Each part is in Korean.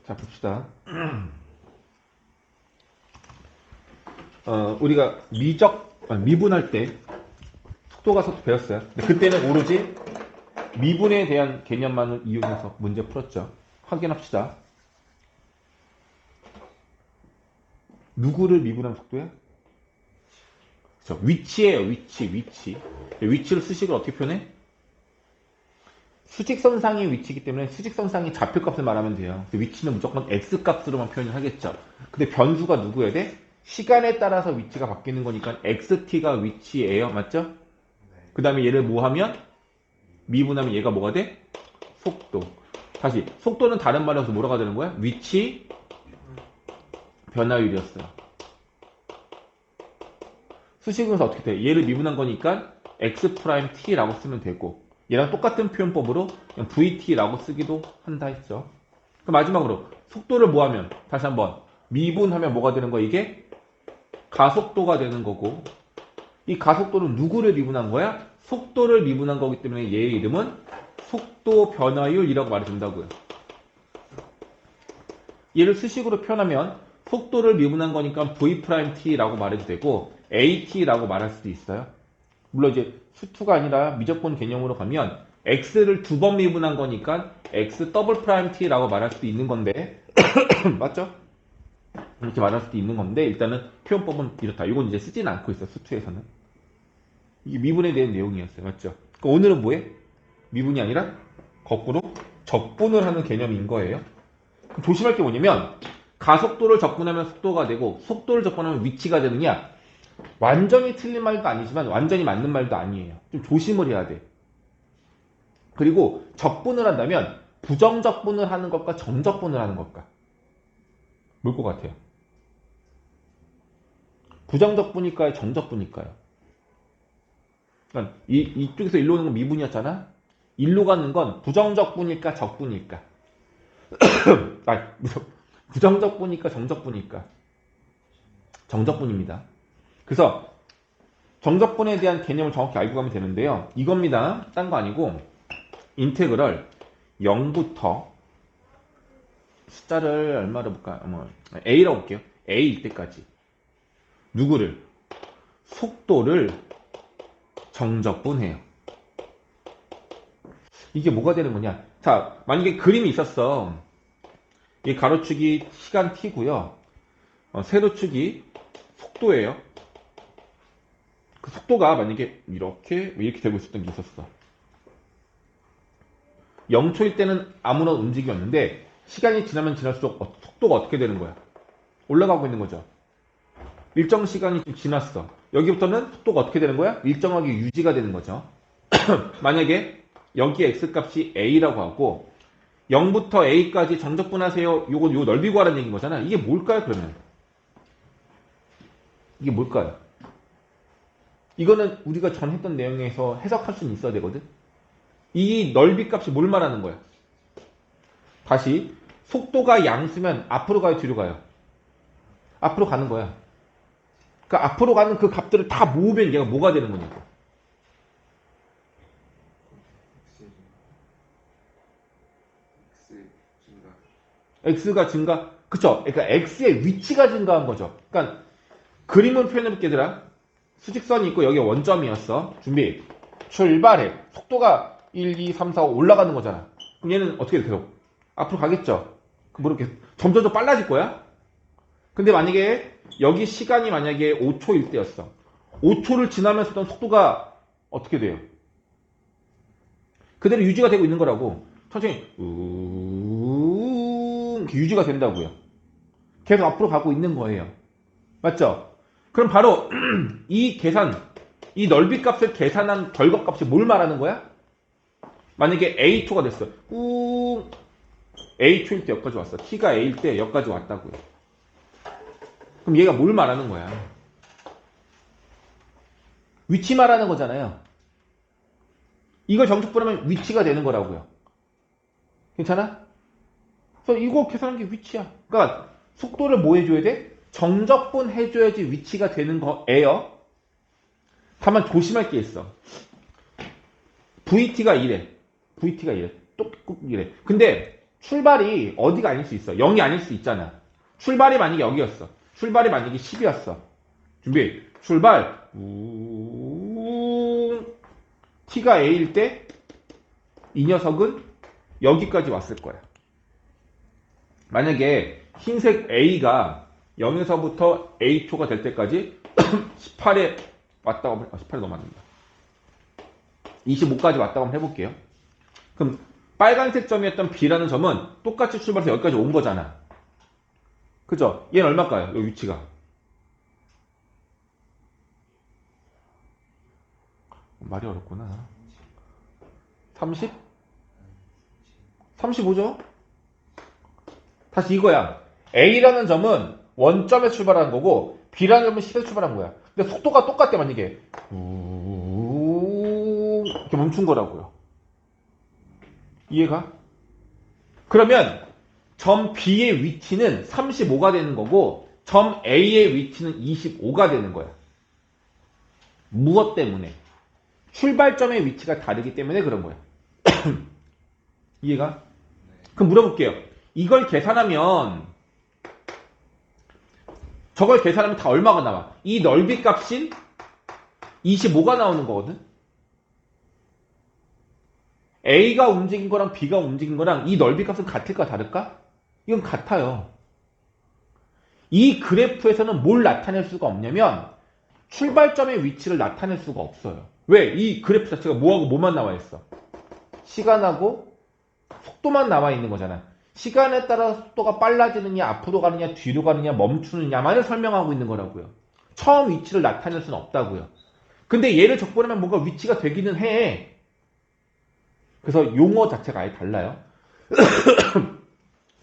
자, 봅시다. 우리가 미분할 때 속도 가속도 배웠어요. 근데 그때는 오로지 미분에 대한 개념만을 이용해서 문제 풀었죠. 확인합시다. 누구를 미분하면 속도야? 그렇죠. 위치예요. 위치. 위치를 수식을 어떻게 표현해? 수직선상의 위치이기 때문에 수직선상의 좌표값을 말하면 돼요. 위치는 무조건 x값으로만 표현을 하겠죠. 근데 변수가 누구여야 돼? 시간에 따라서 위치가 바뀌는 거니까 xt가 위치예요. 맞죠? 그 다음에 얘를 뭐 하면? 미분하면 얘가 뭐가 돼? 속도. 다시 속도는 다른 말로서 뭐라고 되는 거야? 위치 변화율이었어요. 수식은서 어떻게 돼? 얘를 미분한 거니까 x't라고 쓰면 되고 얘랑 똑같은 표현법으로 그냥 vt라고 쓰기도 한다 했죠. 그럼 마지막으로 속도를 뭐 하면? 다시 한번 미분하면 뭐가 되는 거야? 이게 가속도가 되는 거고 이 가속도는 누구를 미분한 거야? 속도를 미분한 거기 때문에 얘의 이름은 속도 변화율이라고 말이 된다고요. 얘를 수식으로 표현하면 속도를 미분한 거니까 v't라고 말해도 되고 at라고 말할 수도 있어요. 물론 이제 수투가 아니라 미적분 개념으로 가면 x를 두 번 미분한 거니까 x 더블 프라임 t라고 말할 수도 있는 건데 맞죠? 이렇게 말할 수도 있는 건데 일단은 표현법은 이렇다. 이건 이제 쓰지는 않고 있어. 수투에서는. 이게 미분에 대한 내용이었어요. 맞죠? 그러니까 오늘은 뭐해? 미분이 아니라 거꾸로 적분을 하는 개념인 거예요. 조심할 게 뭐냐면 가속도를 적분하면 속도가 되고 속도를 적분하면 위치가 되느냐? 완전히 틀린 말도 아니지만 완전히 맞는 말도 아니에요. 좀 조심을 해야 돼. 그리고 적분을 한다면 부정적분을 하는 것과 정적분을 하는 것과 뭘 것 같아요? 부정적분일까요? 정적분일까요? 그러니까 이쪽에서 일로 오는 건 미분이었잖아? 일로 가는 건 부정적분일까? 적분일까? 부정적분일까? 정적분일까? 정적분입니다. 그래서 정적분에 대한 개념을 정확히 알고 가면 되는데요. 이겁니다. 딴 거 아니고 인테그럴 0부터 숫자를 얼마로 볼까? A라고 볼게요. A일 때까지 누구를? 속도를 정적분해요. 이게 뭐가 되는 거냐? 자, 만약에 그림이 있었어. 이 가로축이 시간 t고요. 세로축이 속도예요. 그 속도가 만약에 이렇게 되고 있었던 게 있었어. 0초일 때는 아무런 움직임이 없는데 시간이 지나면 지날수록 속도가 어떻게 되는 거야? 올라가고 있는 거죠. 일정 시간이 좀 지났어. 여기부터는 속도가 어떻게 되는 거야? 일정하게 유지가 되는 거죠. 만약에 여기 x값이 a라고 하고 0부터 a까지 정적분하세요. 요건 요 넓이 구하라는 얘기인 거잖아. 이게 뭘까요, 그러면? 이게 뭘까요? 이거는 우리가 전 했던 내용에서 해석할 수는 있어야 되거든. 이 넓이 값이 뭘 말하는 거야? 다시 속도가 양수면 앞으로 가요, 뒤로 가요? 앞으로 가는 거야. 그러니까 앞으로 가는 그 값들을 다 모으면 얘가 뭐가 되는 거냐고. x가 증가. 그쵸? 그러니까 x의 위치가 증가한 거죠. 그러니까 그림을 표현해볼게 얘들아. 수직선이 있고 여기 원점이었어. 준비. 출발해. 속도가 1, 2, 3, 4, 5 올라가는 거잖아. 그럼 얘는 어떻게 돼? 계속 앞으로 가겠죠. 그럼 이렇게 점점 더 빨라질 거야. 근데 만약에 여기 시간이 만약에 5초일 때였어. 5초를 지나면서 어떤 속도가 어떻게 돼요? 그대로 유지가 되고 있는 거라고. 천천히 이렇게 유지가 된다고요. 계속 앞으로 가고 있는 거예요. 맞죠? 그럼 바로 이 계산, 이 넓이 값을 계산한 결과값이 뭘 말하는 거야? 만약에 A2가 됐어. A2일 때 여기까지 왔어. T가 A일 때 여기까지 왔다고요. 그럼 얘가 뭘 말하는 거야? 위치 말하는 거잖아요. 이걸 정적분하면 위치가 되는 거라고요. 괜찮아? 그래서 이거 계산한 게 위치야. 그러니까 속도를 뭐 해줘야 돼? 정적분 해줘야지 위치가 되는 거예요. 다만 조심할 게 있어. VT가 이래. VT가 이래. 똑똑 이래. 근데 출발이 어디가 아닐 수 있어. 0이 아닐 수 있잖아. 출발이 만약에 여기였어. 출발이 만약에 10이었어. 준비. 출발. t가 a일 때 이 녀석은 여기까지 왔을 거야. 만약에 흰색 a가 0에서부터 a초가 될 때까지 18에 왔다고 하면 18에 너무 안 된다. 25까지 왔다고 한번 해볼게요. 그럼 빨간색 점이었던 B라는 점은 똑같이 출발해서 여기까지 온 거잖아. 그죠? 얘는 얼마일까요? 여기 위치가. 말이 어렵구나. 30? 35죠? 다시 이거야. A라는 점은 원점에서 출발한 거고 B라는 점은 10에서 출발한 거야. 근데 속도가 똑같대 만약에. 이렇게 멈춘 거라고요. 이해가? 그러면 점 B의 위치는 35가 되는 거고 점 A의 위치는 25가 되는 거야. 무엇 때문에? 출발점의 위치가 다르기 때문에 그런 거야. 이해가? 그럼 물어볼게요. 이걸 계산하면 저걸 계산하면 다 얼마가 나와? 이 넓이 값인 25가 나오는 거거든? A가 움직인 거랑 B가 움직인 거랑 이 넓이 값은 같을까 다를까? 이건 같아요. 이 그래프에서는 뭘 나타낼 수가 없냐면 출발점의 위치를 나타낼 수가 없어요. 왜? 이 그래프 자체가 뭐하고 뭐만 나와 있어? 시간하고 속도만 나와 있는 거잖아. 시간에 따라 속도가 빨라지느냐, 앞으로 가느냐, 뒤로 가느냐, 멈추느냐만을 설명하고 있는 거라고요. 처음 위치를 나타낼 수는 없다고요. 근데 얘를 적분하면 뭔가 위치가 되기는 해. 그래서 용어 자체가 아예 달라요.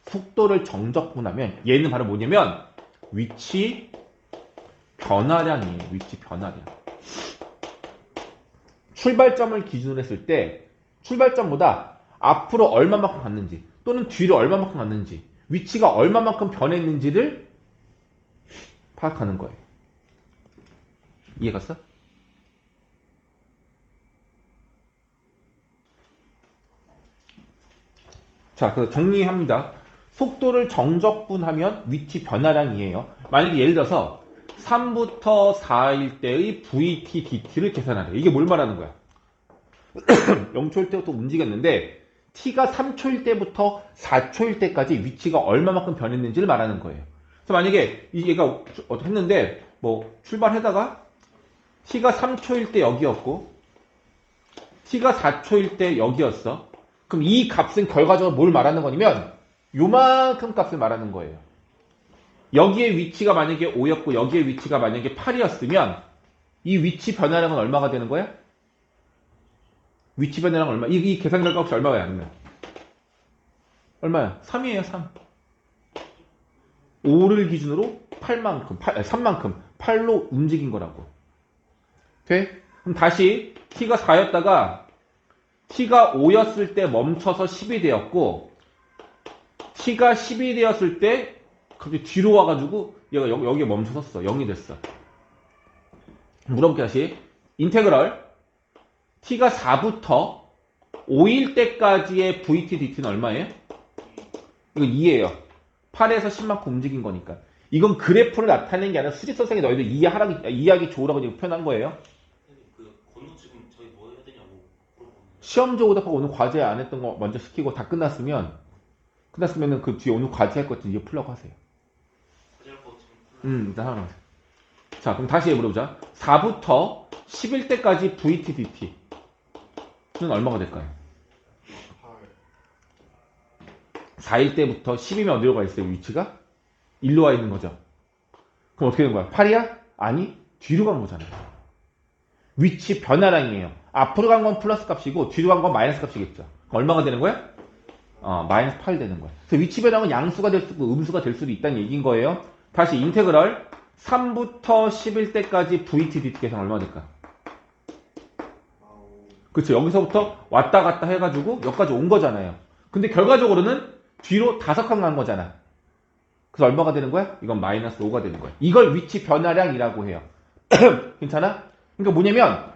속도를 정적분하면 얘는 바로 뭐냐면 위치 변화량이에요. 위치 변화량. 출발점을 기준으로 했을 때 출발점보다 앞으로 얼마만큼 갔는지 또는 뒤로 얼마만큼 갔는지 위치가 얼마만큼 변했는지를 파악하는 거예요. 이해갔어? 자, 그래서 정리합니다. 속도를 정적분하면 위치 변화량이에요. 만약에 예를 들어서 3부터 4일 때의 VT, DT를 계산하래. 이게 뭘 말하는 거야? 0초일 때부터 움직였는데 T가 3초일 때부터 4초일 때까지 위치가 얼마만큼 변했는지를 말하는 거예요. 그래서 만약에 얘가 했는데 뭐 출발하다가 T가 3초일 때 여기였고 T가 4초일 때 여기였어. 그럼 이 값은 결과적으로 뭘 말하는 거냐면 요만큼 값을 말하는 거예요. 여기에 위치가 만약에 5였고 여기에 위치가 만약에 8이었으면 이 위치 변화량은 얼마가 되는 거야? 위치 변화량 얼마? 이 계산 결과 혹시 얼마야? 아니면 얼마야? 3이에요. 3. 5를 기준으로 3만큼 8로 움직인 거라고. 돼? 그럼 다시 t가 4였다가 t가 5였을 때 멈춰서 10이 되었고 t가 10이 되었을 때 갑자기 뒤로 와가지고 얘가 여기에 멈춰섰어. 0이 됐어. 물어볼게 다시. 인테그럴 t가 4부터 5일 때까지의 VT, DT는 얼마예요? 이거 2예요. 8에서 10만큼 움직인 거니까. 이건 그래프를 나타내는 게 아니라 수직 선생이 너희들 이해하기 좋으라고 지금 표현한 거예요. 그 건우 지금 저희 뭐 해야 되냐고 물어보는데. 시험지 오답하고 오늘 과제 안 했던 거 먼저 시키고 다 끝났으면은 그 뒤에 오늘 과제 할 것 같은 이거 풀라고 하세요. 과제할 거 지금 일단 하나. 자, 그럼 다시 물어보자. 4부터 10일 때까지 VT, DT는 얼마가 될까요? 4일 때부터 10이면 어디로 가 있어요? 위치가? 일로 와 있는 거죠. 그럼 어떻게 되는 거야? 8이야? 아니, 뒤로 간 거잖아요. 위치 변화량이에요. 앞으로 간 건 플러스 값이고 뒤로 간 건 마이너스 값이겠죠. 얼마가 되는 거야? 마이너스 8 되는 거야. 그래서 위치 변화는 양수가 될 수도 있고 음수가 될 수도 있다는 얘기인 거예요. 다시 인테그럴 3부터 10일 때까지 VT, DT 계산 얼마 될까? 그렇죠. 여기서부터 왔다 갔다 해가지고 여기까지 온 거잖아요. 근데 결과적으로는 뒤로 5칸 간 거잖아. 그래서 얼마가 되는 거야? 이건 마이너스 5가 되는 거야. 이걸 위치 변화량이라고 해요. 괜찮아? 그러니까 뭐냐면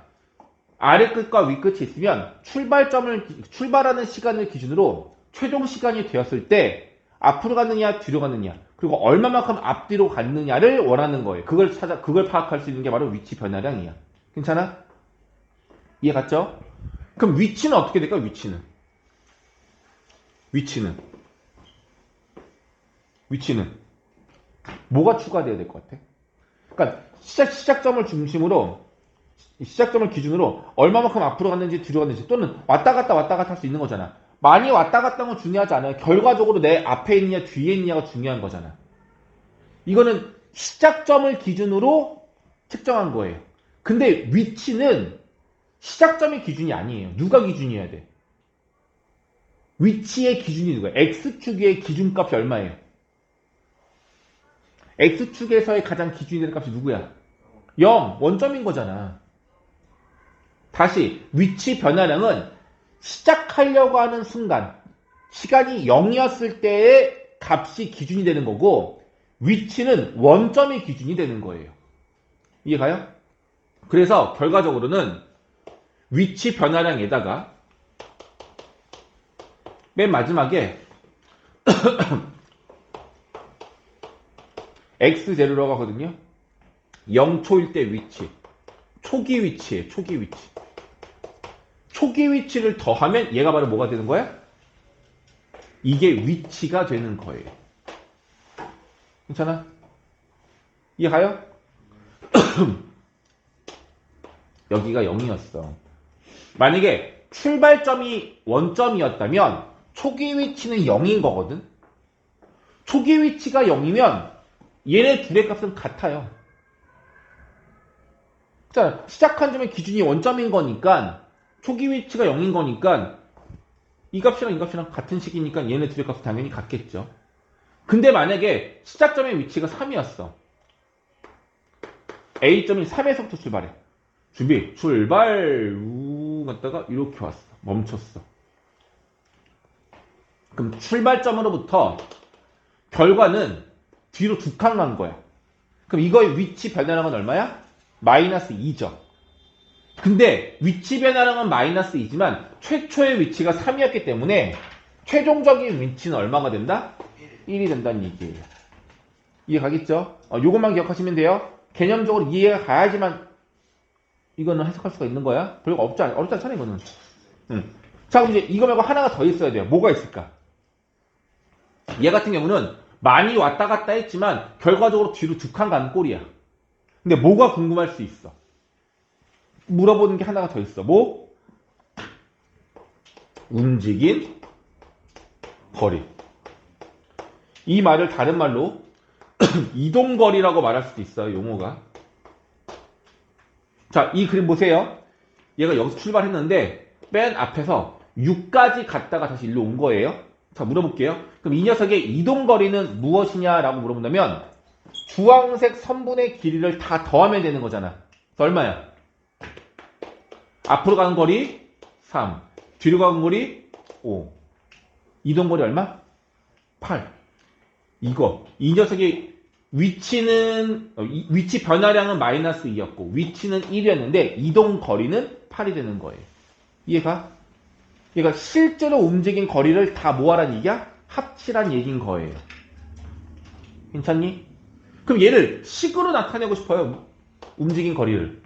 아래 끝과 위 끝이 있으면 출발하는 시간을 기준으로 최종 시간이 되었을 때 앞으로 갔느냐 뒤로 갔느냐 그리고 얼마만큼 앞뒤로 갔느냐를 원하는 거예요. 그걸 파악할 수 있는 게 바로 위치 변화량이야. 괜찮아? 이해 갔죠? 그럼 위치는 어떻게 될까? 위치는 뭐가 추가돼야 될 것 같아? 그러니까 시작점을 기준으로 얼마만큼 앞으로 갔는지 뒤로 갔는지 또는 왔다 갔다 할 수 있는 거잖아. 많이 왔다 갔다 하는 건 중요하지 않아요. 결과적으로 내 앞에 있느냐 뒤에 있느냐가 중요한 거잖아. 이거는 시작점을 기준으로 측정한 거예요. 근데 위치는 시작점이 기준이 아니에요. 누가 기준이어야 돼? 위치의 기준이 누구야? X축의 기준값이 얼마예요? X축에서의 가장 기준이 되는 값이 누구야? 0, 원점인 거잖아. 다시 위치 변화량은 시작하려고 하는 순간 시간이 0이었을 때의 값이 기준이 되는 거고 위치는 원점이 기준이 되는 거예요. 이해가요? 그래서 결과적으로는 위치 변화량에다가 맨 마지막에 X0라고 하거든요. 0초일 때 위치. 초기 위치에 초기 위치. 초기 위치를 더하면 얘가 바로 뭐가 되는 거야? 이게 위치가 되는 거예요. 괜찮아? 이해가요? 여기가 0이었어. 만약에 출발점이 원점이었다면 초기 위치는 0인 거거든. 초기 위치가 0이면 얘네 둘의 값은 같아요. 자, 시작한 점의 기준이 원점인 거니까 초기 위치가 0인 거니까 이 값이랑 이 값이랑 같은 식이니까 얘네 둘의 값은 당연히 같겠죠. 근데 만약에 시작점의 위치가 3이었어. A점이 3에서부터 출발해. 준비, 출발, 갔다가 이렇게 왔어. 멈췄어. 그럼 출발점으로부터 결과는 뒤로 두 칸 간 거야. 그럼 이거의 위치 변화량은 얼마야? 마이너스 2죠. 근데 위치 변화량은 마이너스 2지만 최초의 위치가 3이었기 때문에 최종적인 위치는 얼마가 된다? 1이 된다는 얘기예요. 이해 가겠죠? 요것만 기억하시면 돼요. 개념적으로 이해가 가야지만 이거는 해석할 수가 있는 거야. 별거 어렵지 않잖아 이거는. 자, 그럼 이제 이거 말고 하나가 더 있어야 돼요. 뭐가 있을까? 얘 같은 경우는 많이 왔다 갔다 했지만 결과적으로 뒤로 두 칸 가는 꼴이야. 근데 뭐가 궁금할 수 있어? 물어보는 게 하나가 더 있어. 뭐? 움직인 거리. 이 말을 다른 말로 이동거리라고 말할 수도 있어요. 용어가. 자, 이 그림 보세요. 얘가 여기서 출발했는데 맨 앞에서 6까지 갔다가 다시 일로 온 거예요. 자, 물어볼게요. 그럼 이 녀석의 이동거리는 무엇이냐라고 물어본다면 주황색 선분의 길이를 다 더하면 되는 거잖아. 그래서 얼마야? 앞으로 가는 거리 3, 뒤로 가는 거리 5. 이동거리 얼마? 8. 이 녀석의 위치 변화량은 마이너스 2였고 위치는 1이었는데 이동거리는 8이 되는 거예요. 이해가? 얘가 실제로 움직인 거리를 다 모아란 얘기야? 합치란 얘기인 거예요. 괜찮니? 그럼 얘를 식으로 나타내고 싶어요. 움직인 거리를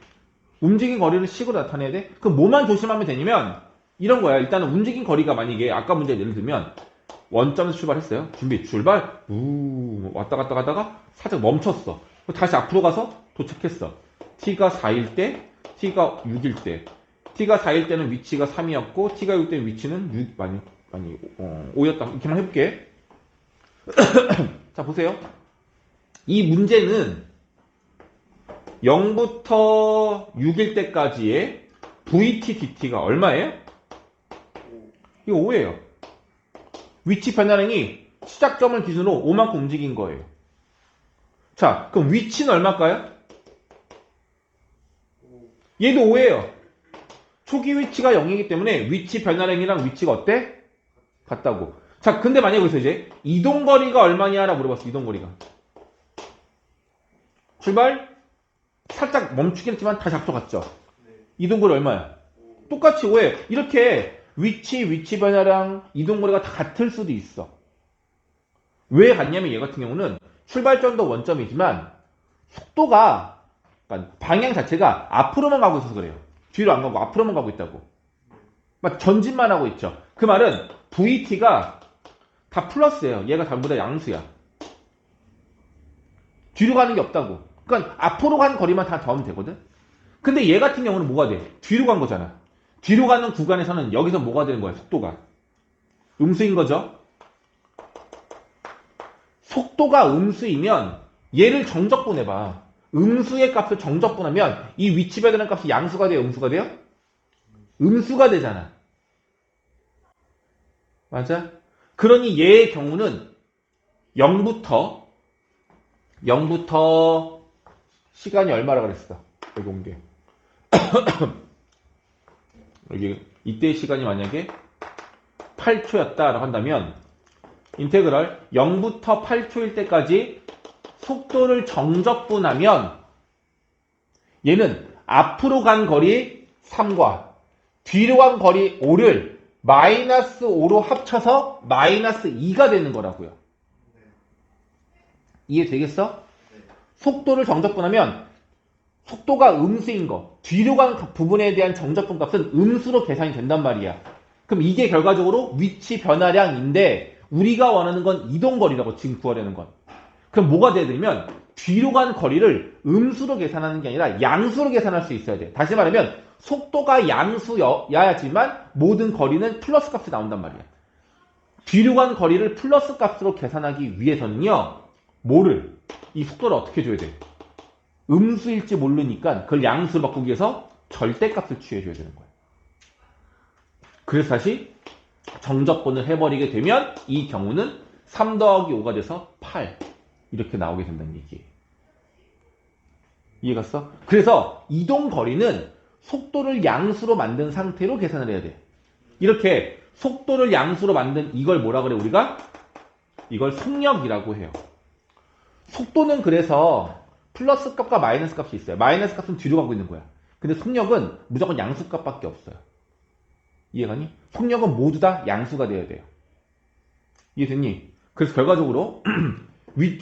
식으로 나타내야 돼? 그럼 뭐만 조심하면 되냐면 이런 거야. 일단은 움직인 거리가 만약에 아까 문제 예를 들면 원점에서 출발했어요. 준비, 출발. 왔다 갔다 가다가 살짝 멈췄어. 다시 앞으로 가서 도착했어. t가 4일 때, t가 6일 때. t가 4일 때는 위치가 3이었고 t가 6일 때는 위치는 5였다. 이렇게만 해볼게. 자, 보세요. 이 문제는 0부터 6일 때까지의 vt, dt가 얼마예요? 이거 5예요. 위치 변화량이 시작점을 기준으로 5만큼 움직인 거예요. 자, 그럼 위치는 얼마일까요? 얘도 5예요. 초기 위치가 0이기 때문에 위치 변화량이랑 위치가 어때? 같다고. 자, 근데 만약에 여기서 이제 이동거리가 얼마냐라고 물어봤어. 이동거리가. 출발 살짝 멈추긴 했지만 다시 앞으로 갔죠. 이동거리 얼마야? 똑같이 5에 이렇게 위치 변화량, 이동거리가 다 같을 수도 있어. 왜 같냐면 얘 같은 경우는 출발점도 원점이지만 속도가, 그러니까 방향 자체가 앞으로만 가고 있어서 그래요. 뒤로 안 가고 앞으로만 가고 있다고. 막 전진만 하고 있죠. 그 말은 VT가 다 플러스예요. 얘가 전부 다 양수야. 뒤로 가는 게 없다고. 그러니까 앞으로 간 거리만 다 더하면 되거든. 근데 얘 같은 경우는 뭐가 돼? 뒤로 간 거잖아. 뒤로 가는 구간에서는 여기서 뭐가 되는 거야? 속도가. 음수인 거죠. 속도가 음수이면 얘를 정적분해봐. 음수의 값을 정적분하면 이 위치 변화량 값이 양수가 돼요? 음수가 돼요? 음수가 되잖아. 맞아? 그러니 얘의 경우는 0부터 시간이 얼마라 그랬어? 여기 온 게. 여기 이때의 시간이 만약에 8초였다라고 한다면 인테그럴 0부터 8초일 때까지 속도를 정적분하면 얘는 앞으로 간 거리 3과 뒤로 간 거리 5를 마이너스 5로 합쳐서 마이너스 2가 되는 거라고요. 이해되겠어? 속도를 정적분하면 속도가 음수인 거, 뒤로 간 부분에 대한 정적분 값은 음수로 계산이 된단 말이야. 그럼 이게 결과적으로 위치 변화량인데 우리가 원하는 건 이동거리라고 지금 구하려는 건. 그럼 뭐가 돼야 되냐면 뒤로 간 거리를 음수로 계산하는 게 아니라 양수로 계산할 수 있어야 돼. 다시 말하면 속도가 양수여야지만 모든 거리는 플러스 값이 나온단 말이야. 뒤로 간 거리를 플러스 값으로 계산하기 위해서는요. 뭐를? 이 속도를 어떻게 줘야 돼? 음수일지 모르니까 그걸 양수로 바꾸기 위해서 절대값을 취해줘야 되는 거야. 그래서 다시 정적분을 해버리게 되면 이 경우는 3 더하기 5가 돼서 8 이렇게 나오게 된다는 얘기예요. 이해갔어? 그래서 이동거리는 속도를 양수로 만든 상태로 계산을 해야 돼. 이렇게 속도를 양수로 만든 이걸 뭐라 그래 우리가? 이걸 속력이라고 해요. 속도는 그래서 플러스 값과 마이너스 값이 있어요. 마이너스 값은 뒤로 가고 있는 거야. 근데 속력은 무조건 양수 값밖에 없어요. 이해가니? 속력은 모두 다 양수가 돼야 돼요. 이해됐니? 그래서 결과적으로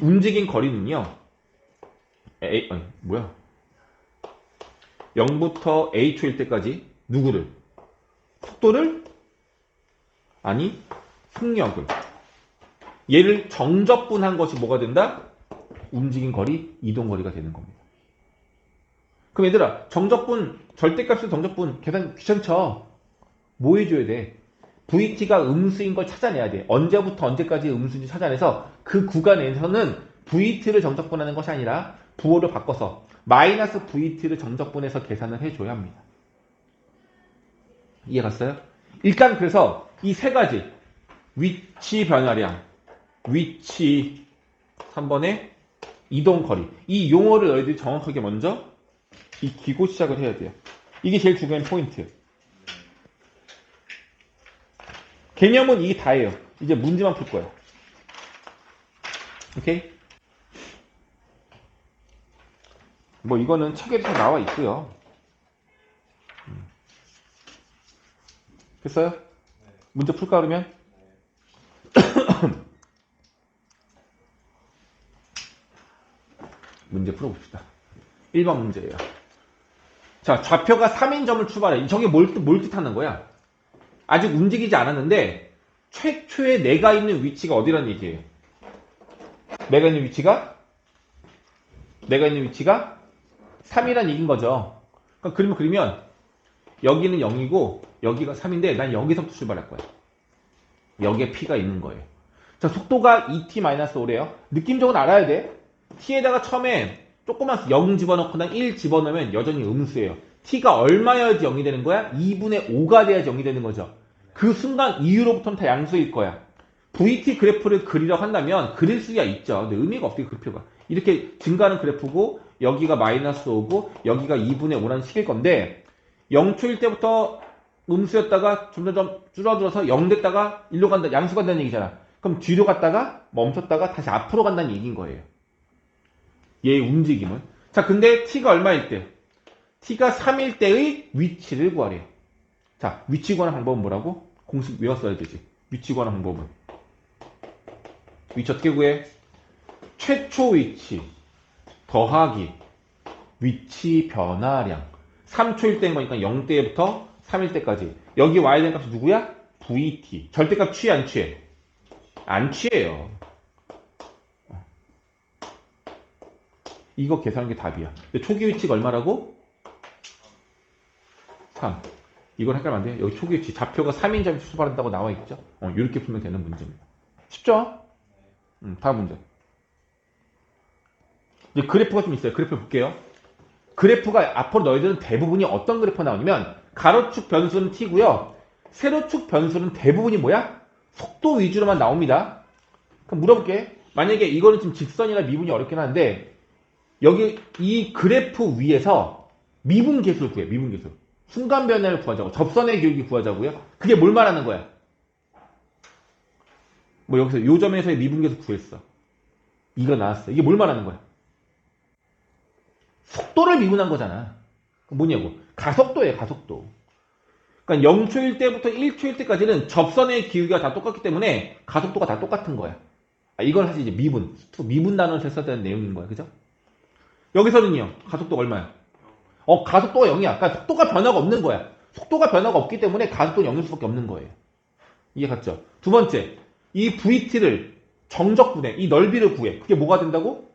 움직인 거리는요. 0부터 A초일 때까지 누구를? 속도를? 아니, 속력을. 얘를 정적분한 것이 뭐가 된다? 움직인 거리, 이동거리가 되는 겁니다. 그럼 얘들아, 정적분, 절대값의 정적분 계산 귀찮죠? 뭐 해줘야 돼? VT가 음수인 걸 찾아내야 돼. 언제부터 언제까지 음수인지 찾아내서 그 구간에서는 VT를 정적분하는 것이 아니라 부호를 바꿔서 마이너스 VT를 정적분해서 계산을 해줘야 합니다. 이해 갔어요? 일단 그래서 이 세 가지 위치 변화량, 위치 3번에 이동거리 이 용어를 너희들이 정확하게 먼저 익히고 시작을 해야 돼요. 이게 제일 중요한 포인트. 개념은 이게 다예요. 이제 문제만 풀 거야. 오케이? 뭐 이거는 책에도 다 나와 있고요. 됐어요? 문제 풀까 그러면? 문제 풀어봅시다. 1번 문제예요. 자, 좌표가 3인점을 출발해. 저게 뭘 뜻하는 거야? 아직 움직이지 않았는데 최초에 내가 있는 위치가 어디라는 얘기예요? 내가 있는 위치가 3이란 얘기인 거죠. 그러니까 그림을 그리면 여기는 0이고 여기가 3인데 난 여기서부터 출발할 거야. 여기에 P가 있는 거예요. 자, 속도가 2t-5래요. 느낌적으로 알아야 돼. t에다가 처음에 조그만 0 집어넣거나 1 집어넣으면 여전히 음수예요. t가 얼마여야지 0이 되는 거야? 2분의 5가 돼야지 0이 되는 거죠. 그 순간 이후로부터는 다 양수일 거야. VT 그래프를 그리려고 한다면 그릴 수야 있죠. 근데 의미가 없게 그 표가. 이렇게 증가하는 그래프고 여기가 마이너스 5고 여기가 2분의 5라는 식일 건데 0초일 때부터 음수였다가 점점 줄어들어서 0 됐다가 1로 간다. 양수 간다는 얘기잖아. 그럼 뒤로 갔다가 멈췄다가 다시 앞으로 간다는 얘기인 거예요. 얘의 움직임은. 자, 근데 t가 얼마일 때? t가 3일 때의 위치를 구하래요. 자, 위치 구하는 방법은 뭐라고? 공식 외웠어야 되지. 위치 구하는 방법은. 위치 어떻게 구해? 최초 위치 더하기 위치 변화량. 3초일 때인 거니까 0대부터 3일 때까지. 여기 와야 되는 값이 누구야? VT. 절대값 취해 안 취해? 안 취해요. 이거 계산하는 게 답이야. 근데 초기 위치가 얼마라고? 3. 이걸 헷갈리면 안 돼요. 여기 초기 위치. 좌표가 3인점이 수발한다고 나와 있죠? 이렇게 풀면 되는 문제입니다. 쉽죠? 다음 문제. 이제 그래프가 좀 있어요. 그래프 볼게요. 그래프가 앞으로 너희들은 대부분이 어떤 그래프가 나오냐면 가로축 변수는 t고요. 세로축 변수는 대부분이 뭐야? 속도 위주로만 나옵니다. 그럼 물어볼게. 만약에 이거는 지금 직선이나 미분이 어렵긴 한데 여기 이 그래프 위에서 미분 계수를 구해. 미분 계수. 순간 변화를 구하자고. 접선의 기울기 구하자고요. 그게 뭘 말하는 거야? 뭐 여기서 요 점에서의 미분 계수 구했어. 이거 나왔어. 이게 뭘 말하는 거야? 속도를 미분한 거잖아. 뭐냐고? 가속도예요, 가속도. 그러니까 0초일 때부터 1초일 때까지는 접선의 기울기가 다 똑같기 때문에 가속도가 다 똑같은 거야. 이건 사실 이제 미분 단어를 써야 되는 내용인 거야. 그죠? 여기서는요, 가속도가 얼마야? 가속도가 0이야. 그러니까 속도가 변화가 없는 거야. 속도가 변화가 없기 때문에 가속도는 0일 수밖에 없는 거예요. 이해 갔죠? 두 번째, 이 VT를 정적분해, 이 넓이를 구해. 그게 뭐가 된다고?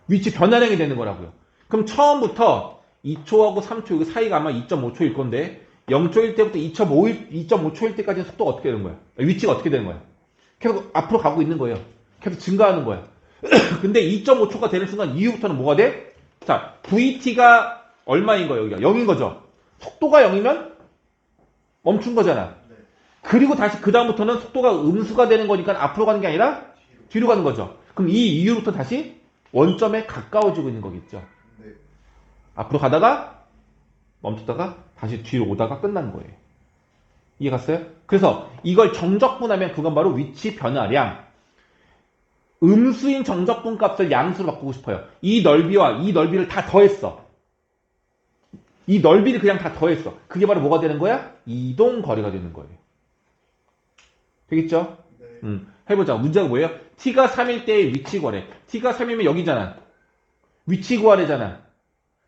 위치 변화량이 되는 거라고요. 그럼 처음부터 2초하고 3초 여기 사이가 아마 2.5초일 건데 0초일 때부터 2.5초일 때까지 속도가 어떻게 되는 거야? 위치가 어떻게 되는 거야? 계속 앞으로 가고 있는 거예요. 계속 증가하는 거야. 근데 2.5초가 되는 순간 이후부터는 뭐가 돼? 자, VT가 얼마인 거예요? 여기가 0인 거죠. 속도가 0이면 멈춘 거잖아. 그리고 다시 그 다음부터는 속도가 음수가 되는 거니까 앞으로 가는 게 아니라 뒤로 가는 거죠. 그럼 이 이후부터 다시 원점에 가까워지고 있는 거겠죠. 네. 앞으로 가다가 멈췄다가 다시 뒤로 오다가 끝난 거예요. 이해 갔어요? 그래서 이걸 정적분하면 그건 바로 위치 변화량. 음수인 정적분 값을 양수로 바꾸고 싶어요. 이 넓이와 이 넓이를 다 더했어. 이 넓이를 그냥 다 더했어. 그게 바로 뭐가 되는 거야? 이동거리가 되는 거예요. 되겠죠? 네. 해보자. 문제가 뭐예요? t가 3일 때의 위치 구하래. t가 3이면 여기잖아. 위치 구하래잖아.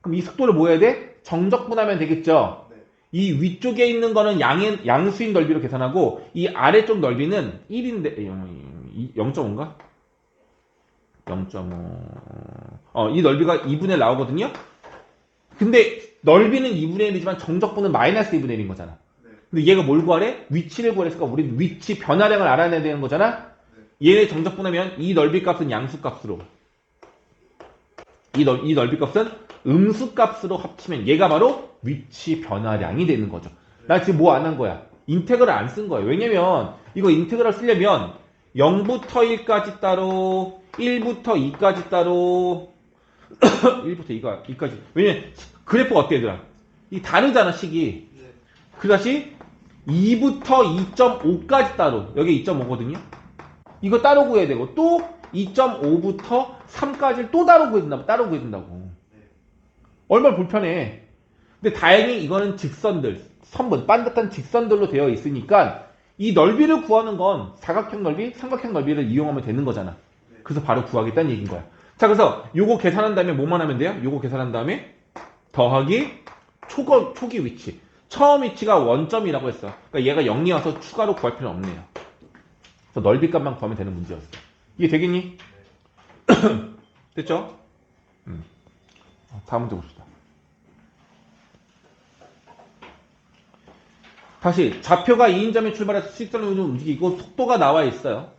그럼 이 속도를 뭐 해야 돼? 정적분하면 되겠죠? 네. 이 위쪽에 있는 거는 양수인 넓이로 계산하고 이 아래쪽 넓이는 1인데 0.5인가? 0.5 이 넓이가 2분의 나오거든요? 근데 넓이는 2분의 1이지만 정적분은 마이너스 2분의 1인 거잖아. 네. 근데 얘가 뭘 구하래? 위치를 구하랬으니까 우리 위치 변화량을 알아내야 되는 거잖아? 얘네 정적분하면 이 넓이 값은 양수 값으로 이 넓이 값은 음수 값으로 합치면 얘가 바로 위치 변화량이 되는 거죠. 나 지금 뭐 안 한 거야? 인테그럴 안 쓴 거예요. 왜냐면 이거 인테그럴 쓰려면 0부터 1까지 따로 1부터 2까지 따로 1부터 2까지 왜냐면 그래프가 어때 얘들아? 이 다르잖아 식이. 네. 그 다시 2부터 2.5까지 따로 여기 2.5거든요. 이거 따로 구해야 되고 또 2.5부터 3까지를 또 따로 구해야 된다고. 얼마나 불편해. 근데 다행히 이거는 직선들, 선분, 반듯한 직선들로 되어 있으니까 이 넓이를 구하는 건 사각형 넓이, 삼각형 넓이를 이용하면 되는 거잖아. 그래서 바로 구하겠다는 얘기인 거야. 자, 그래서 요거 계산한 다음에 뭐만 하면 돼요? 요거 계산한 다음에 더하기 초기 위치. 처음 위치가 원점이라고 했어. 그러니까 얘가 0이어서 추가로 구할 필요는 없네요. 그래서 넓이 값만 구하면 되는 문제였어. 이게 되겠니? 됐죠? 다음 문제 봅시다. 다시 좌표가 2인점에 출발해서 수직선으로 움직이고 속도가 나와 있어요.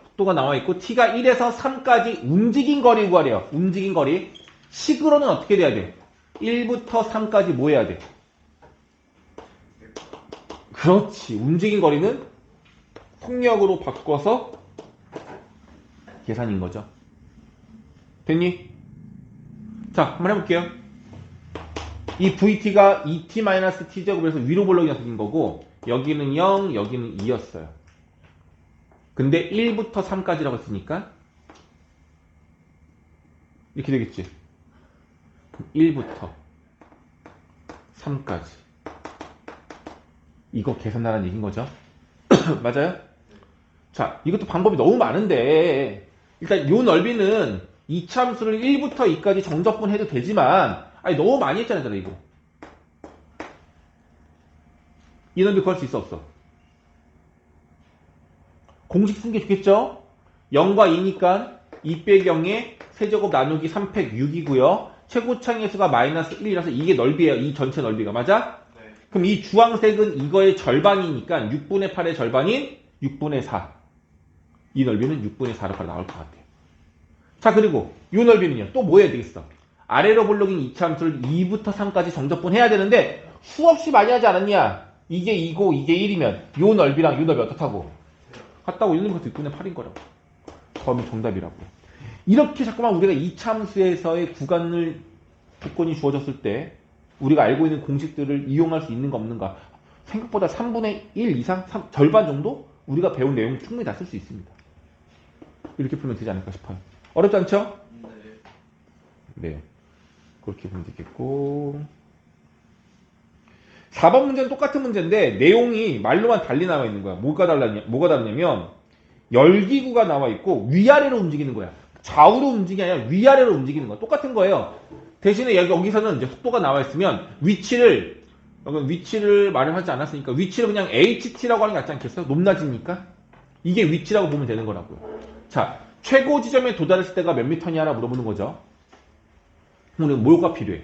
속도가 나와 있고 t가 1에서 3까지 움직인 거리 구하래요. 움직인 거리. 식으로는 어떻게 돼야 돼? 1부터 3까지 뭐 해야 돼? 그렇지. 움직인 거리는 속력으로 바꿔서 계산인 거죠. 됐니? 자, 한번 해볼게요. 이 VT가 2t-t제곱에서 위로 볼록이 녀석인 거고 여기는 0, 여기는 2였어요. 근데 1부터 3까지라고 했으니까 이렇게 되겠지. 1부터 3까지. 이거 계산하라는 얘기인 거죠. 맞아요? 자, 이것도 방법이 너무 많은데 일단 요 넓이는 이차함수를 1부터 2까지 정적분 해도 되지만 아니 너무 많이 했잖아요, 이거. 이 넓이 구할 수 있어, 없어? 공식 쓴 게 좋겠죠? 0과 2니까 2 빼기 0에 세제곱 나누기 3팩 6이고요. 최고창의 수가 마이너스 1이라서 이게 넓이에요. 이 전체 넓이가. 맞아? 네. 그럼 이 주황색은 이거의 절반이니까 6분의 8의 절반인 6분의 4. 이 넓이는 6분의 4로 바로 나올 것 같아요. 자, 그리고 이 넓이는요. 또 뭐 해야 되겠어? 아래로 볼록인 이차함수를 2부터 3까지 정적분 해야 되는데 수없이 많이 하지 않았냐? 이게 2고 이게 1이면 요 넓이랑 요 넓이 어떻다고? 같다고. 이 넓이가 6분의 8인 거라고. 그러면 정답이라고. 이렇게 자꾸만 우리가 이차함수에서의 구간을 조건이 주어졌을 때 우리가 알고 있는 공식들을 이용할 수 있는가 없는가, 생각보다 3분의 1 이상, 절반 정도 우리가 배운 내용 충분히 다 쓸 수 있습니다. 이렇게 풀면 되지 않을까 싶어요. 어렵지 않죠? 네. 그렇게 보면 되겠고. 4번 문제는 똑같은 문제인데 내용이 말로만 달리 나와 있는 거야. 뭐가 다르냐면 열기구가 나와 있고 위아래로 움직이는 거야. 좌우로 움직이는 게 아니라 위아래로 움직이는 거야. 똑같은 거예요. 대신에 여기서는 이제 속도가 나와 있으면 위치를 마련하지 않았으니까 위치를 그냥 HT라고 하는 게 낫지 않겠어요? 높낮이니까. 이게 위치라고 보면 되는 거라고요. 자, 최고 지점에 도달했을 때가 몇 미터냐라 물어보는 거죠. 우리는 뭐가 필요해?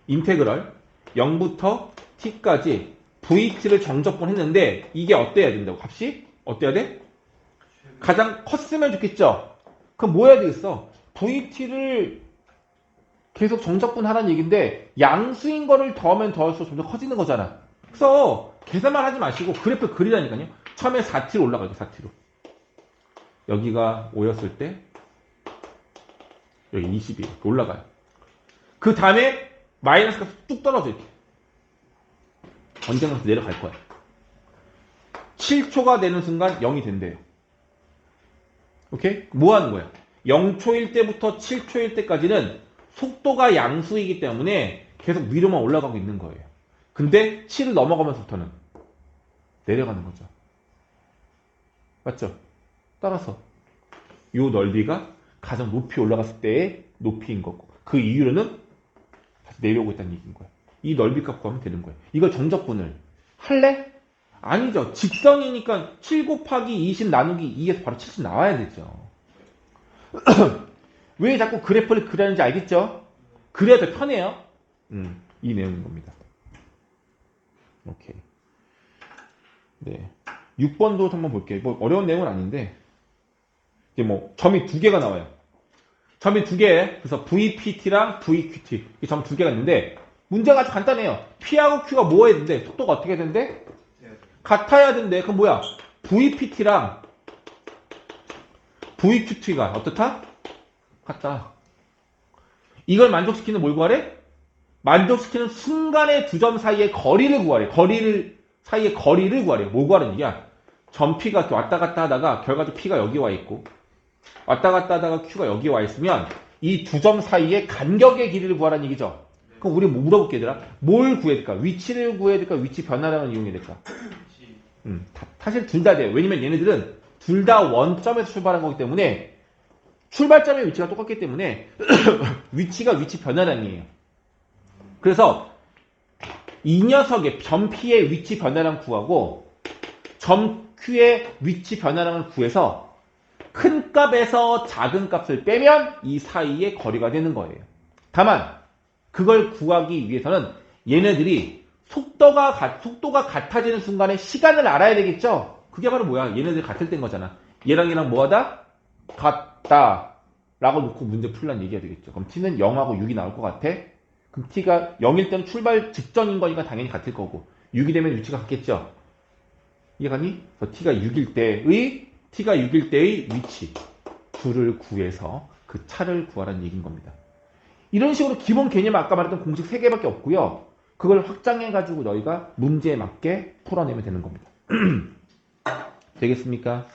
인테그럴 0부터 t까지 vt를 정적분 했는데 이게 어때야 된다고? 값이 어때야 돼? 가장 컸으면 좋겠죠? 그럼 뭐 해야 되겠어? vt를 계속 정적분 하라는 얘기인데 양수인 거를 더하면 더할수록 점점 커지는 거잖아. 그래서 계산만 하지 마시고 그래프 그리라니까요. 처음에 4t로 올라가죠. 4t로. 여기가 5였을 때 여기 20이 올라가요. 그 다음에 마이너스가 뚝 떨어져 이렇게. 언젠가 내려갈 거야. 7초가 되는 순간 0이 된대요. 오케이? 뭐 하는 거야? 0초일 때부터 7초일 때까지는 속도가 양수이기 때문에 계속 위로만 올라가고 있는 거예요. 근데 7을 넘어가면서부터는 내려가는 거죠. 맞죠? 따라서 이 넓이가 가장 높이 올라갔을 때의 높이인 거고 그 이후로는 다시 내려오고 있다는 얘기인 거야. 이 넓이 값 구하면 되는 거야. 이걸 정적분을 할래? 아니죠. 직선이니까 7 곱하기 20 나누기 2에서 바로 70 나와야 되죠. 왜 자꾸 그래프를 그리는지 알겠죠? 그래야 더 편해요. 이 내용인 겁니다. 오케이. 네. 6번도 한번 볼게요. 뭐 어려운 내용은 아닌데 이제 뭐 점이 두 개가 나와요. 점이 두 개. 그래서 VPT랑 VQT 이 점 두 개가 있는데 문제가 아주 간단해요. P하고 Q가 뭐 해야 되는데 속도가 어떻게 해야 되는데? 같아야 되는데 그럼 뭐야? VPT랑 VQT가 어떻다? 같다. 이걸 만족시키는 뭘 구하래? 만족시키는 순간의 두 점 사이의 거리를 구하래. 사이의 거리를 구하래. 뭐 구하는 얘기야? 점 P가 이렇게 왔다 갔다 하다가 결과적으로 P가 여기 와 있고 왔다 갔다 하다가 Q가 여기 와 있으면 이 두 점 사이의 간격의 길이를 구하라는 얘기죠. 그럼 우리 뭐 물어볼게 얘들아? 뭘 구해야 될까? 위치를 구해야 될까? 위치 변화량을 이용해야 될까? 사실 둘 다 돼요. 왜냐면 얘네들은 둘 다 원점에서 출발한 거기 때문에 출발점의 위치가 똑같기 때문에 위치가 위치 변화량이에요. 그래서 이 녀석의 점 P의 위치 변화량 구하고 점 Q의 위치 변화량을 구해서 큰 값에서 작은 값을 빼면 이 사이의 거리가 되는 거예요. 다만 그걸 구하기 위해서는 얘네들이 속도가 같아지는 순간에 시간을 알아야 되겠죠? 그게 바로 뭐야? 얘네들이 같을 땐 거잖아. 얘랑 뭐하다? 같다 라고 놓고 문제 풀란 얘기가 되겠죠. 그럼 t는 0하고 6이 나올 것 같아? 그럼 t가 0일 때는 출발 직전인 거니까 당연히 같을 거고 6이 되면 위치가 같겠죠? 이해가니? t가 6일 때의 위치 둘을 구해서 그 차를 구하라는 얘기인 겁니다. 이런 식으로 기본 개념 아까 말했던 공식 3개밖에 없고요. 그걸 확장해가지고 너희가 문제에 맞게 풀어내면 되는 겁니다. 되겠습니까?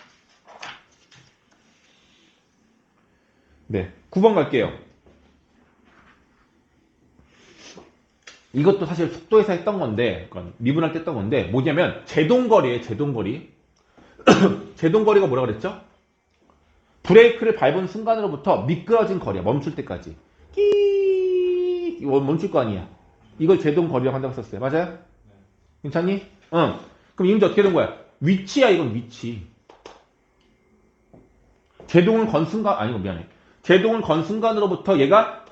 네, 9번 갈게요. 이것도 사실 속도에서 했던 건데, 그러니까 미분할 때 했던 건데, 뭐냐면, 제동거리예요, 제동거리. 제동거리가 뭐라 그랬죠? 브레이크를 밟은 순간으로부터 미끄러진 거리야, 멈출 때까지. 멈출 거 아니야. 이걸 제동거리라고 한다고 썼어요. 맞아요? 괜찮니? 응. 그럼 이문제 어떻게 된 거야? 위치야, 이건 위치. 제동을 건 순간, 아니고 미안해. 제동을 건 순간으로부터 얘가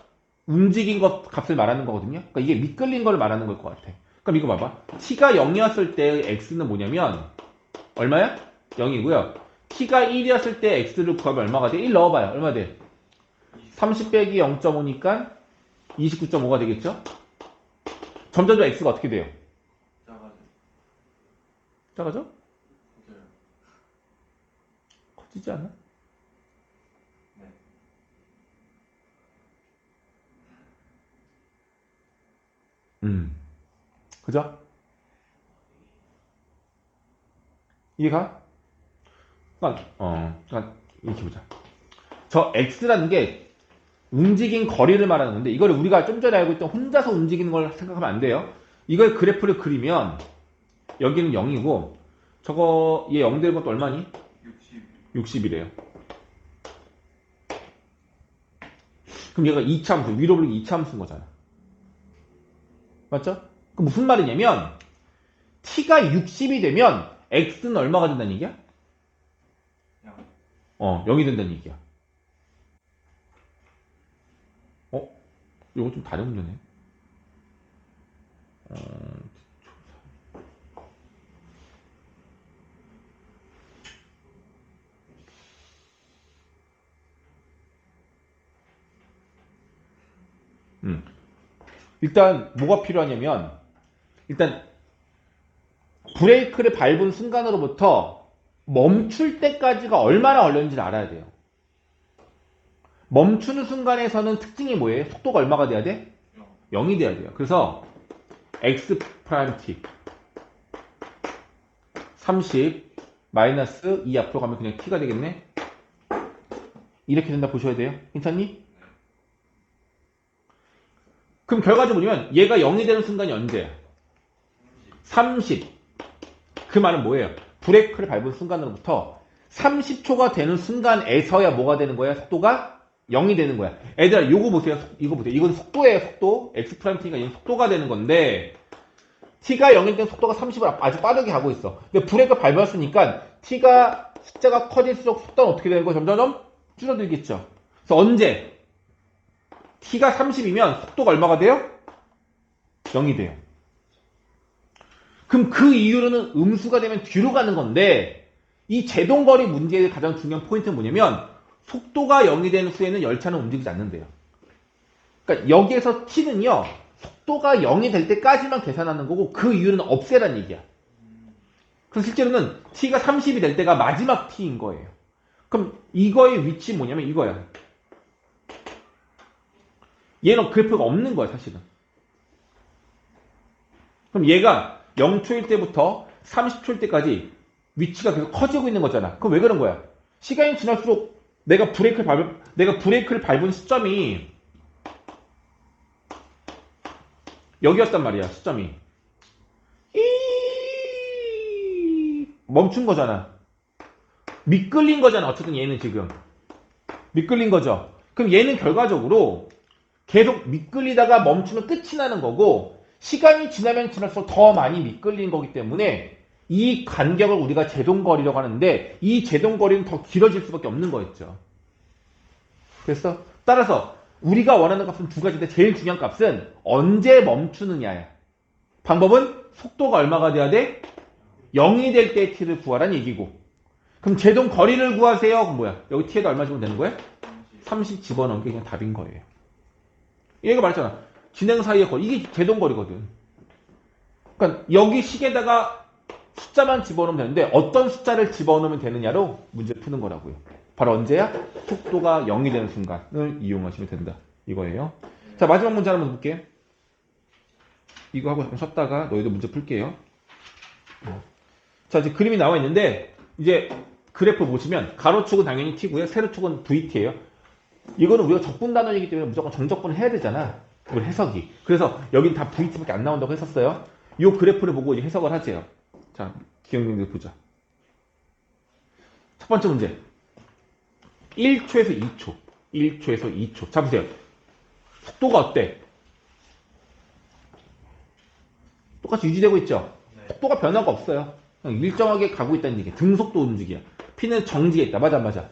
움직인 것 값을 말하는 거거든요. 그러니까 이게 미끌린 걸 말하는 걸 것 같아. 그럼 이거 봐봐. t가 0이었을 때 x는 뭐냐면 얼마야? 0이고요. t가 1이었을 때 x를 구하면 얼마가 돼? 1 넣어봐요. 얼마 돼? 30 빼기 0.5니까 29.5가 되겠죠? 점점 더 x가 어떻게 돼요? 작아져. 작아져? 커져요. 커지지 않아? 네. 그죠? 이해가? 그러니까 이렇게 보자. 저 x라는 게 움직인 거리를 말하는 건데 이거를 우리가 좀 전에 알고 있던 혼자서 움직이는 걸 생각하면 안 돼요. 이걸 그래프를 그리면 여기는 0이고 저거 얘 0 되는 것도 얼마니? 60. 60이래요. 그럼 얘가 2차함수, 위로 불리기 2차함수인 거잖아. 맞죠? 그 무슨 말이냐면 t가 60이 되면 x는 얼마가 된다는 얘기야? 0이 된다는 얘기야. 이거 좀 다른 문제네. 일단 뭐가 필요하냐면 일단 브레이크를 밟은 순간으로부터 멈출 때까지가 얼마나 걸렸는지를 알아야 돼요. 멈추는 순간에서는 특징이 뭐예요? 속도가 얼마가 돼야 돼? 0이 돼야 돼요. 그래서 x 프라임 t 30 마이너스 2 앞으로 가면 그냥 t가 되겠네. 이렇게 된다 보셔야 돼요. 괜찮니? 그럼 결과적으로 보면 얘가 0이 되는 순간이 언제야? 30. 그 말은 뭐예요? 브레이크를 밟은 순간으로부터 30초가 되는 순간에서야 뭐가 되는 거야? 속도가 0이 되는 거야. 애들아, 요거 보세요. 이거 보세요. 이건 속도예요, 속도. x 프라임 t가 얘는 속도가 되는 건데 t가 0일 땐 속도가 30을 아주 빠르게 가고 있어. 근데 브레이크를 밟았으니까 t가 숫자가 커질수록 속도는 어떻게 되는 거야? 점점 줄어들겠죠. 그래서 언제? t가 30이면 속도가 얼마가 돼요? 0이 돼요. 그럼 그 이후로는 음수가 되면 뒤로 가는 건데 이 제동거리 문제의 가장 중요한 포인트는 뭐냐면 속도가 0이 되는 수에는 열차는 움직이지 않는데요. 그러니까 여기에서 t는요. 속도가 0이 될 때까지만 계산하는 거고 그 이유는 없애란 얘기야. 그래서 실제로는 t가 30이 될 때가 마지막 t인 거예요. 그럼 이거의 위치 뭐냐면 이거야. 얘는 그래프가 없는 거야 사실은. 그럼 얘가 0초일 때부터 30초일 때까지 위치가 계속 커지고 있는 거잖아. 그럼 왜 그런 거야? 시간이 지날수록 내가 브레이크를 밟은 시점이 여기였단 말이야. 시점이 멈춘 거잖아. 미끌린 거잖아. 어쨌든 얘는 지금 미끌린 거죠. 그럼 얘는 결과적으로 계속 미끌리다가 멈추면 끝이 나는 거고 시간이 지나면 지날수록 더 많이 미끌리는 거기 때문에 이 간격을 우리가 제동거리라고 하는데 이 제동거리는 더 길어질 수밖에 없는 거였죠. 그래서 따라서 우리가 원하는 값은 두 가지인데 제일 중요한 값은 언제 멈추느냐야. 방법은 속도가 얼마가 돼야 돼? 0이 될 때 t를 구하란 얘기고. 그럼 제동거리를 구하세요. 그럼 뭐야? 여기 t에다 얼마 주면 되는 거야? 30 집어넣은 게 그냥 답인 거예요. 얘가 말했잖아. 진행 사이의 거리. 이게 제동거리거든. 그러니까 여기 식에다가 숫자만 집어넣으면 되는데 어떤 숫자를 집어넣으면 되느냐로 문제를 푸는 거라고요. 바로 언제야? 속도가 0이 되는 순간을 이용하시면 된다. 이거예요. 자, 마지막 문제 하나 볼게. 이거 하고 잠깐 쉬었다가 너희도 문제 풀게요. 자, 이제 그림이 나와 있는데 이제 그래프 보시면 가로축은 당연히 t고요. 세로축은 vt예요. 이거는 우리가 적분 단원이기 때문에 무조건 정적분을 해야 되잖아. 이걸 해석이. 그래서 여긴 다 VT밖에 안 나온다고 했었어요. 이 그래프를 보고 이제 해석을 하세요. 자, 기억력들 보자. 첫 번째 문제. 1초에서 2초. 1초에서 2초. 자, 보세요. 속도가 어때? 똑같이 유지되고 있죠? 네. 속도가 변화가 없어요. 그냥 일정하게 가고 있다는 얘기야. 등속도 움직이야. P는 정지해 있다. 맞아, 맞아.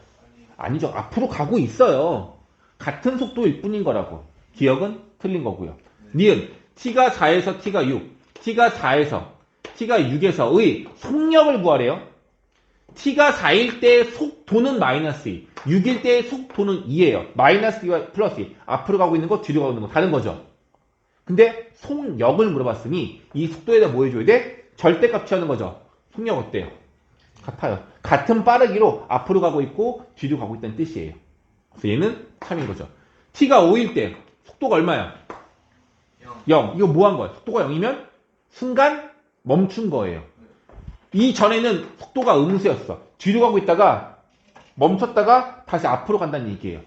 아니죠. 앞으로 가고 있어요. 같은 속도일 뿐인 거라고. 기억은 틀린 거고요. 니은 T가 4에서 T가 6, T가 4에서 T가 6에서의 속력을 구하래요. T가 4일 때 속도는 마이너스 2, 6일 때 속도는 2예요. 마이너스 2와 플러스 2. 앞으로 가고 있는 거, 뒤로 가고 있는 거 다른 거죠. 근데 속력을 물어봤으니 이 속도에다 뭐 해줘야 돼? 절대값 취하는 거죠. 속력 어때요? 같아요. 같은 빠르기로 앞으로 가고 있고 뒤로 가고 있다는 뜻이에요. 그래서 얘는 참인 거죠. T가 5일 때 속도가 얼마야? 0. 이거 뭐 한 거야? 속도가 0이면 순간 멈춘 거예요. 이전에는 속도가 음수였어. 뒤로 가고 있다가 멈췄다가 다시 앞으로 간다는 얘기예요.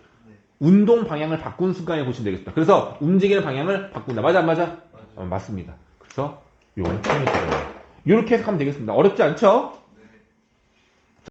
운동 방향을 바꾼 순간에 보시면 되겠다. 그래서 움직이는 방향을 바꾼다. 맞아 안 맞아? 맞습니다. 그래서 요거는 참이 되어요. 이렇게 해석하면 되겠습니다. 어렵지 않죠?